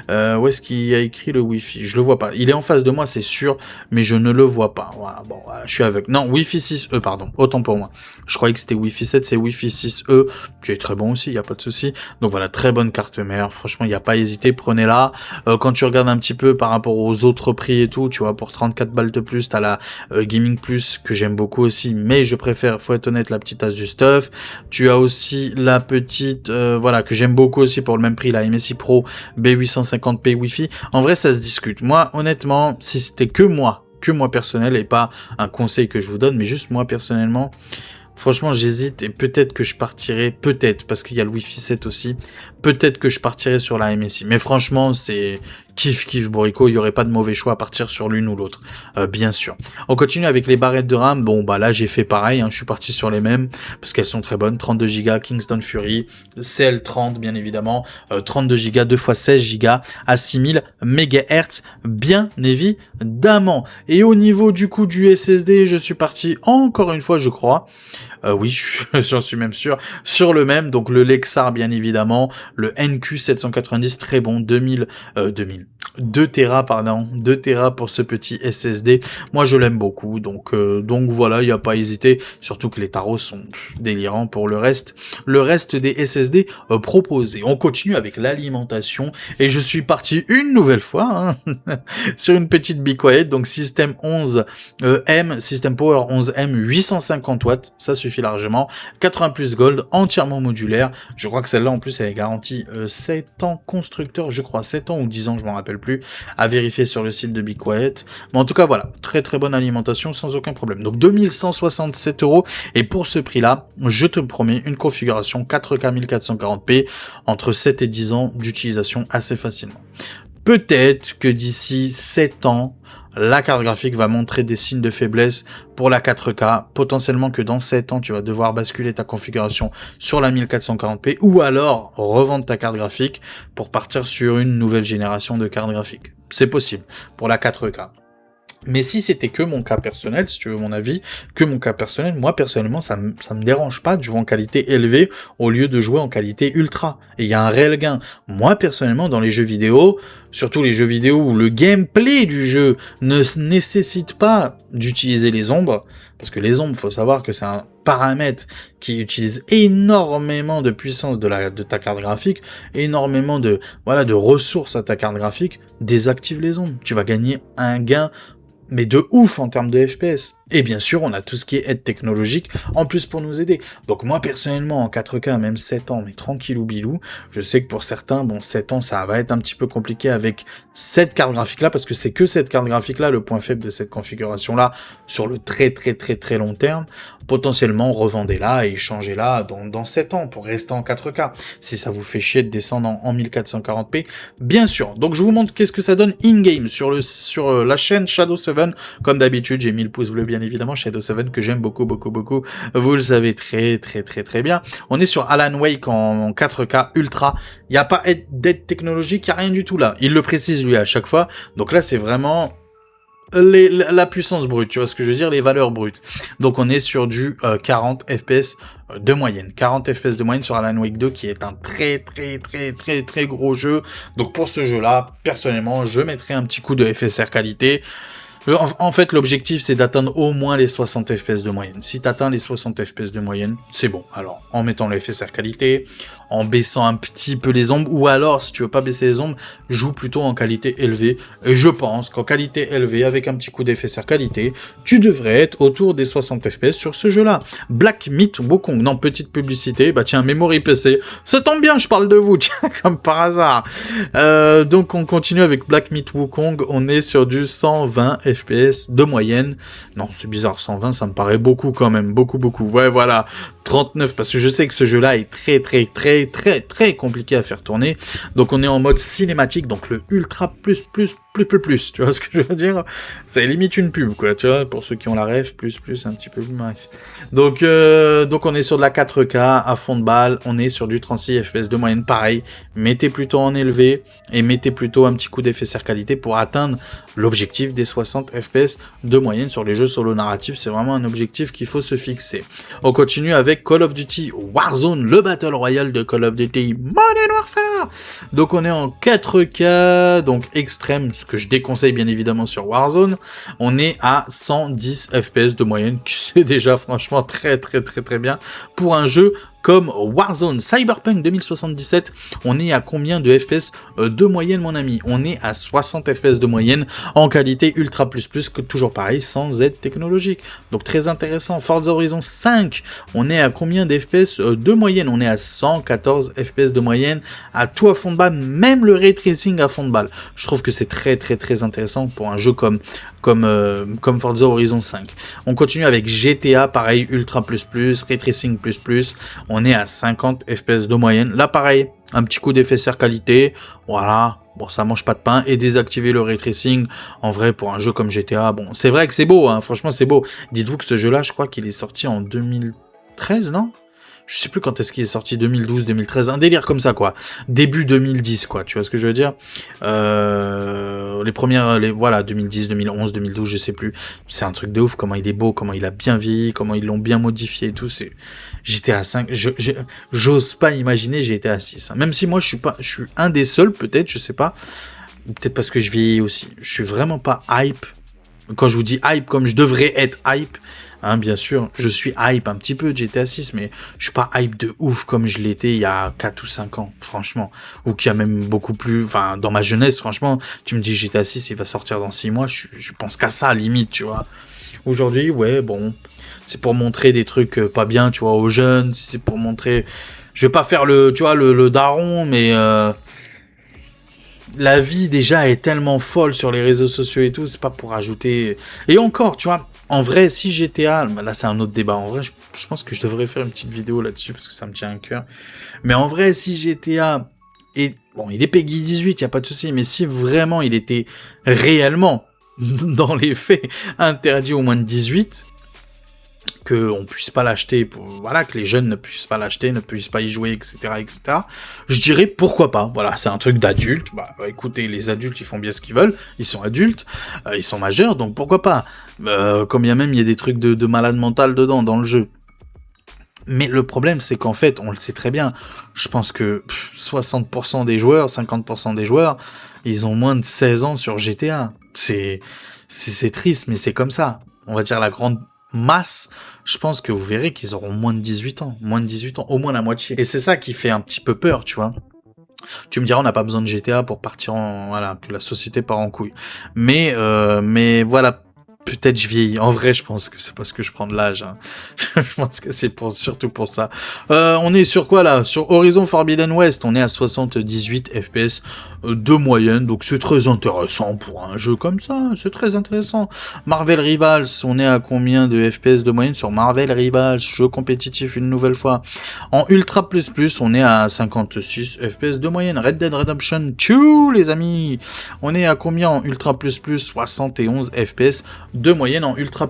Où est-ce qu'il y a écrit le Wi-Fi? Je le vois pas. Il est en face de moi, c'est sûr, mais je ne le vois pas. Voilà, bon, voilà, je suis aveugle. Non, Wi-Fi 6E, pardon, autant pour moi. Je croyais que c'était Wi-Fi 7, c'est Wi-Fi 6E, qui est très bon aussi, il n'y a pas de souci. Donc voilà, très bonne carte mère, franchement, il n'y a pas hésité, prenez-la. Quand tu regardes un petit peu par rapport aux autres prix et tout, tu vois, pour 34 balles de plus, t'as la Gaming Plus, que j'aime beaucoup aussi, mais je préfère, faut être honnête, la petite Asus TUF. Tu as aussi la petite, voilà, que j'aime beaucoup aussi pour le même prix, la MSI Pro B850p Wi-Fi. En vrai, ça se discute. Moi, honnêtement, si c'était que moi personnel, et pas un conseil que je vous donne, mais juste moi personnellement, franchement, j'hésite et peut-être que je partirai, parce qu'il y a le Wi-Fi 7 aussi, peut-être que je partirai sur la MSI. Mais franchement, c'est kiff Borico, il y aurait pas de mauvais choix à partir sur l'une ou l'autre, bien sûr. On continue avec les barrettes de RAM. Bon, bah là, j'ai fait pareil, hein, je suis parti sur les mêmes, parce qu'elles sont très bonnes. 32 Go, Kingston Fury, CL30, bien évidemment, 32 Go, 2x16 Go, à 6000 MHz, bien évidemment. Et au niveau du coup du SSD, je suis parti, encore une fois, je crois, oui, j'en suis même sûr, sur le même, donc le Lexar, bien évidemment, le NQ790, très bon, 2 Tera, pardon, 2 Tera pour ce petit SSD. Moi, je l'aime beaucoup, donc voilà, il n'y a pas à hésiter, surtout que les tarots sont délirants pour le reste des SSD proposés. On continue avec l'alimentation, et je suis parti une nouvelle fois, hein, sur une petite Be Quiet, donc System 11 M, System Power 11M, 850 watts, ça suffit largement, 80 plus Gold, entièrement modulaire. Je crois que celle-là, en plus, elle est garantie 7 ans constructeur, je crois, 7 ans ou 10 ans, je m'en rappelle plus, à vérifier sur le site de Be Quiet. Mais en tout cas, voilà, très bonne alimentation, sans aucun problème. Donc 2167 €, et pour ce prix-là, je te promets une configuration 4K 1440p, entre 7 et 10 ans d'utilisation assez facilement. Peut-être que d'ici 7 ans, la carte graphique va montrer des signes de faiblesse pour la 4K, potentiellement que dans 7 ans, tu vas devoir basculer ta configuration sur la 1440p, ou alors revendre ta carte graphique pour partir sur une nouvelle génération de carte graphique. C'est possible, pour la 4K. Mais si c'était que mon cas personnel, si tu veux mon avis, que mon cas personnel, moi personnellement, ça me dérange pas de jouer en qualité élevée au lieu de jouer en qualité ultra. Et il y a un réel gain. Moi personnellement, dans les jeux vidéo, surtout les jeux vidéo où le gameplay du jeu ne nécessite pas d'utiliser les ombres, parce que les ombres, faut savoir que c'est un paramètre qui utilise énormément de puissance de ta carte graphique, énormément de ressources à ta carte graphique. Désactive les ombres, tu vas gagner un gain mais de ouf en termes de FPS. Et bien sûr, on a tout ce qui est aide technologique en plus pour nous aider. Donc moi, personnellement, en 4K, même 7 ans, mais tranquillou bilou, je sais que pour certains, bon, 7 ans, ça va être un petit peu compliqué avec cette carte graphique-là, parce que c'est que cette carte graphique-là, le point faible de cette configuration-là, sur le très long terme. Potentiellement, revendez-la et changez-la dans 7 ans pour rester en 4K. Si ça vous fait chier de descendre en 1440p, bien sûr. Donc je vous montre qu'est-ce que ça donne in-game sur la chaîne Shadow 7. Comme d'habitude, j'ai mis le pouce bleu, bien évidemment, Shadow 7 que j'aime beaucoup. Vous le savez très bien. On est sur Alan Wake en 4K ultra. Il n'y a pas d'aide technologique, il n'y a rien du tout là. Il le précise lui à chaque fois. Donc là, c'est vraiment la puissance brute, tu vois ce que je veux dire, les valeurs brutes. Donc on est sur du 40 FPS de moyenne. 40 FPS de moyenne sur Alan Wake 2, qui est un très gros jeu. Donc pour ce jeu-là, personnellement, je mettrai un petit coup de FSR qualité. En fait, l'objectif, c'est d'atteindre au moins les 60 FPS de moyenne. Si tu atteins les 60 FPS de moyenne, c'est bon. Alors, en mettant le FSR qualité, en baissant un petit peu les ombres, ou alors, si tu veux pas baisser les ombres, joue plutôt en qualité élevée. Et je pense qu'en qualité élevée, avec un petit coup d'FSR qualité, tu devrais être autour des 60 FPS sur ce jeu-là. Black Myth Wukong, non, petite publicité, bah tiens, Memory PC, ça tombe bien, je parle de vous, tiens, comme par hasard. Donc, on continue avec Black Myth Wukong, on est sur du 120 FPS de moyenne. Non, c'est bizarre, 120, ça me paraît beaucoup quand même, beaucoup. Ouais, voilà, 39, parce que je sais que ce jeu-là est très compliqué à faire tourner. Donc on est en mode cinématique, donc le ultra plus, tu vois ce que je veux dire? C'est limite une pub, quoi, tu vois, pour ceux qui ont la ref, plus, un petit peu, bref. Donc on est sur de la 4K, à fond de balle, on est sur du 36 FPS de moyenne, pareil, mettez plutôt en élevé, et mettez plutôt un petit coup d'effet serre qualité pour atteindre l'objectif des 60 FPS de moyenne sur les jeux solo narratifs, c'est vraiment un objectif qu'il faut se fixer. On continue avec Call of Duty Warzone, le Battle Royale de Call of Duty Modern Warfare. Donc on est en 4K, donc extrême, ce que je déconseille bien évidemment sur Warzone. On est à 110 FPS de moyenne, qui c'est déjà franchement très bien pour un jeu comme Warzone. Cyberpunk 2077, on est à combien de FPS de moyenne, mon ami? On est à 60 FPS de moyenne en qualité ultra que toujours pareil, sans aide technologique. Donc très intéressant. Forza Horizon 5, on est à combien d'FPS de moyenne? On est à 114 FPS de moyenne, à tout à fond de balle, même le ray tracing à fond de balle. Je trouve que c'est très intéressant pour un jeu comme Forza Horizon 5. On continue avec GTA, pareil, ultra ray tracing on est à 50 FPS de moyenne. Là, pareil, un petit coup d'effet serre qualité, voilà, bon, ça mange pas de pain, et désactiver le ray tracing, en vrai, pour un jeu comme GTA, bon, c'est vrai que c'est beau, hein, franchement, c'est beau. Dites-vous que ce jeu-là, je crois qu'il est sorti en 2013, non? Je sais plus quand est-ce qu'il est sorti, 2012, 2013, un délire comme ça, quoi. Début 2010, quoi, tu vois ce que je veux dire? Voilà, 2010, 2011, 2012, je sais plus. C'est un truc de ouf, comment il est beau, comment il a bien vieilli, comment ils l'ont bien modifié et tout, c'est... GTA 5, j'ose pas imaginer GTA 6, hein. Même si moi, je suis un des seuls, peut-être, je sais pas. Peut-être parce que je vieillis aussi. Je suis vraiment pas hype. Quand je vous dis hype, comme je devrais être hype, hein, bien sûr, je suis hype un petit peu de GTA 6, mais je suis pas hype de ouf comme je l'étais il y a 4 ou 5 ans, franchement. Ou qu'il y a même beaucoup plus, enfin, dans ma jeunesse, franchement, tu me dis GTA 6, il va sortir dans 6 mois, je pense qu'à ça, limite, tu vois. Aujourd'hui, ouais, bon, c'est pour montrer des trucs pas bien, tu vois, aux jeunes, c'est pour montrer... Je vais pas faire le daron, mais... La vie déjà est tellement folle sur les réseaux sociaux et tout, c'est pas pour ajouter... Et encore, tu vois, en vrai, si GTA... Là, c'est un autre débat. En vrai, je pense que je devrais faire une petite vidéo là-dessus, parce que ça me tient à cœur. Mais en vrai, si GTA... Bon, il est Peggy 18, y a pas de souci, mais si vraiment il était réellement, dans les faits, interdit au moins de 18... qu'on puisse pas l'acheter, voilà, que les jeunes ne puissent pas l'acheter, ne puissent pas y jouer, etc., je dirais pourquoi pas, voilà, c'est un truc d'adulte, bah écoutez, les adultes, ils font bien ce qu'ils veulent, ils sont adultes, ils sont majeurs, donc pourquoi pas, comme il y a même, il y a des trucs de malade mental dedans, dans le jeu. Mais le problème, c'est qu'en fait, on le sait très bien, je pense que 60% des joueurs, 50% des joueurs, ils ont moins de 16 ans sur GTA, c'est triste, mais c'est comme ça, on va dire la grande masse, je pense que vous verrez qu'ils auront moins de 18 ans, au moins la moitié. Et c'est ça qui fait un petit peu peur, tu vois. Tu me diras, on n'a pas besoin de GTA pour partir voilà, que la société part en couille. Mais voilà, peut-être je vieillis. En vrai, je pense que c'est parce que je prends de l'âge, hein. Je pense que c'est surtout pour ça. On est sur quoi, là? Sur Horizon Forbidden West, on est à 78 FPS de moyenne, donc c'est très intéressant pour un jeu comme ça, c'est très intéressant. Marvel Rivals, on est à combien de FPS de moyenne sur Marvel Rivals, jeu compétitif une nouvelle fois. En Ultra++, on est à 56 FPS de moyenne. Red Dead Redemption 2, les amis, on est à combien en Ultra++? 71 FPS de moyenne en Ultra++.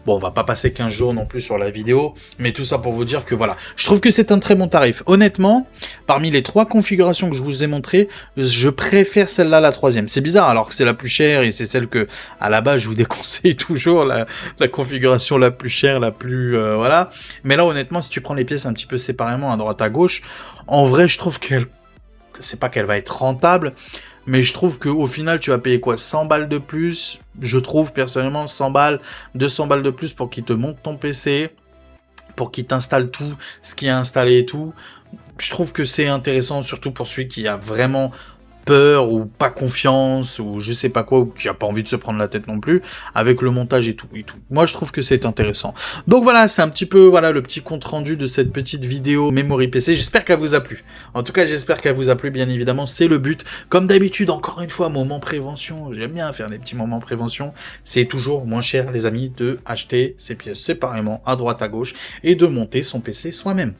Bon, on va pas passer 15 jours non plus sur la vidéo, mais tout ça pour vous dire que voilà, je trouve que c'est un très bon tarif. Honnêtement, parmi les 3 configurations que je vous ai montrées, je préfère celle-là, la 3e. C'est bizarre, alors que c'est la plus chère, et c'est celle que, à la base, je vous déconseille toujours, la configuration la plus chère, la plus... voilà. Mais là, honnêtement, si tu prends les pièces un petit peu séparément, à droite, à gauche, en vrai, je trouve qu'elle... C'est pas qu'elle va être rentable, mais je trouve qu'au final, tu vas payer quoi, 100 balles de plus, je trouve personnellement 100 balles, 200 balles de plus pour qu'il te monte ton PC, pour qu'il t'installe tout ce qui est installé et tout. Je trouve que c'est intéressant, surtout pour celui qui a vraiment peur ou pas confiance ou je sais pas quoi, ou qui a pas envie de se prendre la tête non plus, avec le montage et tout. Moi, je trouve que c'est intéressant. Donc voilà, c'est un petit peu voilà le petit compte-rendu de cette petite vidéo Memory PC. J'espère qu'elle vous a plu. En tout cas, j'espère qu'elle vous a plu, bien évidemment, c'est le but. Comme d'habitude, encore une fois, moment prévention. J'aime bien faire des petits moments prévention. C'est toujours moins cher, les amis, de acheter ses pièces séparément, à droite, à gauche, et de monter son PC soi-même.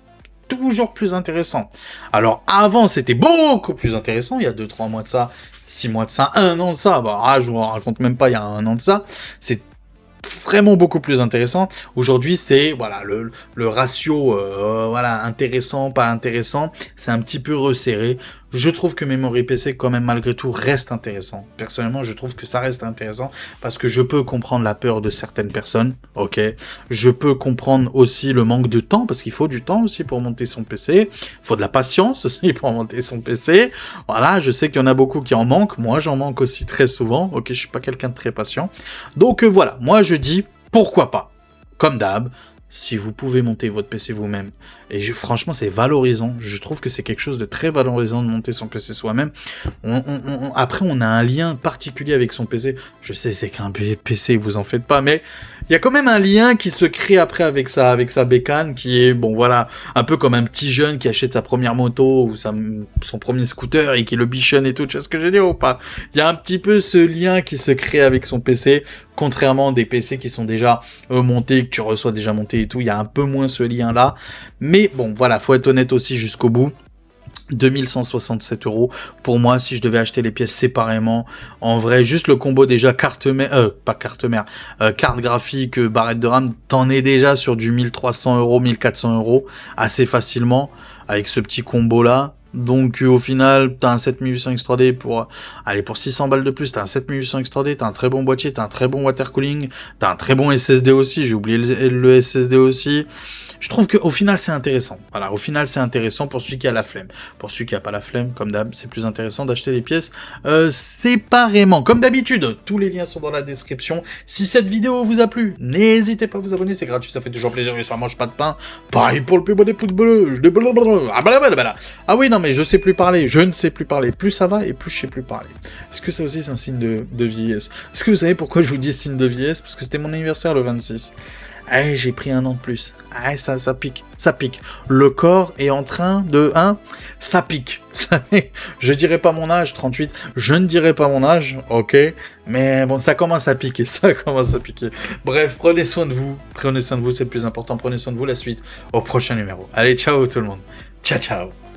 Toujours plus intéressant. Alors avant c'était beaucoup plus intéressant, il y a 2-3 mois de ça, 6 mois de ça, 1 an de ça, je vous en raconte même pas, il y a 1 an de ça, c'est vraiment beaucoup plus intéressant. Aujourd'hui, c'est voilà le ratio voilà intéressant, pas intéressant, c'est un petit peu resserré. Je trouve que Memory PC quand même malgré tout reste intéressant. Personnellement, je trouve que ça reste intéressant parce que je peux comprendre la peur de certaines personnes, ok. Je peux comprendre aussi le manque de temps parce qu'il faut du temps aussi pour monter son PC. Il faut de la patience aussi pour monter son PC. Voilà, je sais qu'il y en a beaucoup qui en manquent. Moi, j'en manque aussi très souvent. Ok, je suis pas quelqu'un de très patient. Donc voilà, moi je dis pourquoi pas. Comme d'hab. Si vous pouvez monter votre PC vous-même, et franchement c'est valorisant, je trouve que c'est quelque chose de très valorisant de monter son PC soi-même. Après on a un lien particulier avec son PC, je sais c'est qu'un PC, vous en faites pas, mais il y a quand même un lien qui se crée après avec sa bécane, qui est, bon voilà, un peu comme un petit jeune qui achète sa première moto, ou son premier scooter, et qui le bichonne et tout, tu vois ce que je veux dire ou pas? Il y a un petit peu ce lien qui se crée avec son PC, contrairement à des PC qui sont déjà montés, que tu reçois déjà montés et tout, il y a un peu moins ce lien-là. Mais bon, voilà, faut être honnête aussi jusqu'au bout. 2167 €. Pour moi, si je devais acheter les pièces séparément, en vrai, juste le combo déjà carte mère, carte graphique, barrette de RAM, t'en es déjà sur du 1300 €, 1400 € assez facilement avec ce petit combo-là. Donc au final, t'as un 7800 X3D pour 600 balles de plus, t'as un 7800 X3D, t'as un très bon boîtier, t'as un très bon water cooling, t'as un très bon SSD aussi, j'ai oublié le SSD aussi. Je trouve qu'au final c'est intéressant. Voilà, au final c'est intéressant pour celui qui a la flemme. Pour celui qui a pas la flemme, comme d'hab, c'est plus intéressant d'acheter les pièces séparément. Comme d'habitude, tous les liens sont dans la description. Si cette vidéo vous a plu, n'hésitez pas à vous abonner, c'est gratuit, ça fait toujours plaisir et ça mange pas de pain. Pareil pour le plus beau des pouces bleus. Ah oui, non mais je sais plus parler, je ne sais plus parler. Plus ça va et plus je sais plus parler. Est-ce que ça aussi c'est un signe de vieillesse? Est-ce que vous savez pourquoi je vous dis signe de vieillesse? Parce que c'était mon anniversaire le 26. Ah, j'ai pris 1 an de plus. Ah, ça pique, ça pique. Le corps est en train de... ça pique. Je dirais pas mon âge, 38. Je ne dirais pas mon âge, ok. Mais bon, ça commence à piquer, ça commence à piquer. Bref, prenez soin de vous. Prenez soin de vous, c'est le plus important. Prenez soin de vous, la suite au prochain numéro. Allez, ciao tout le monde. Ciao, ciao.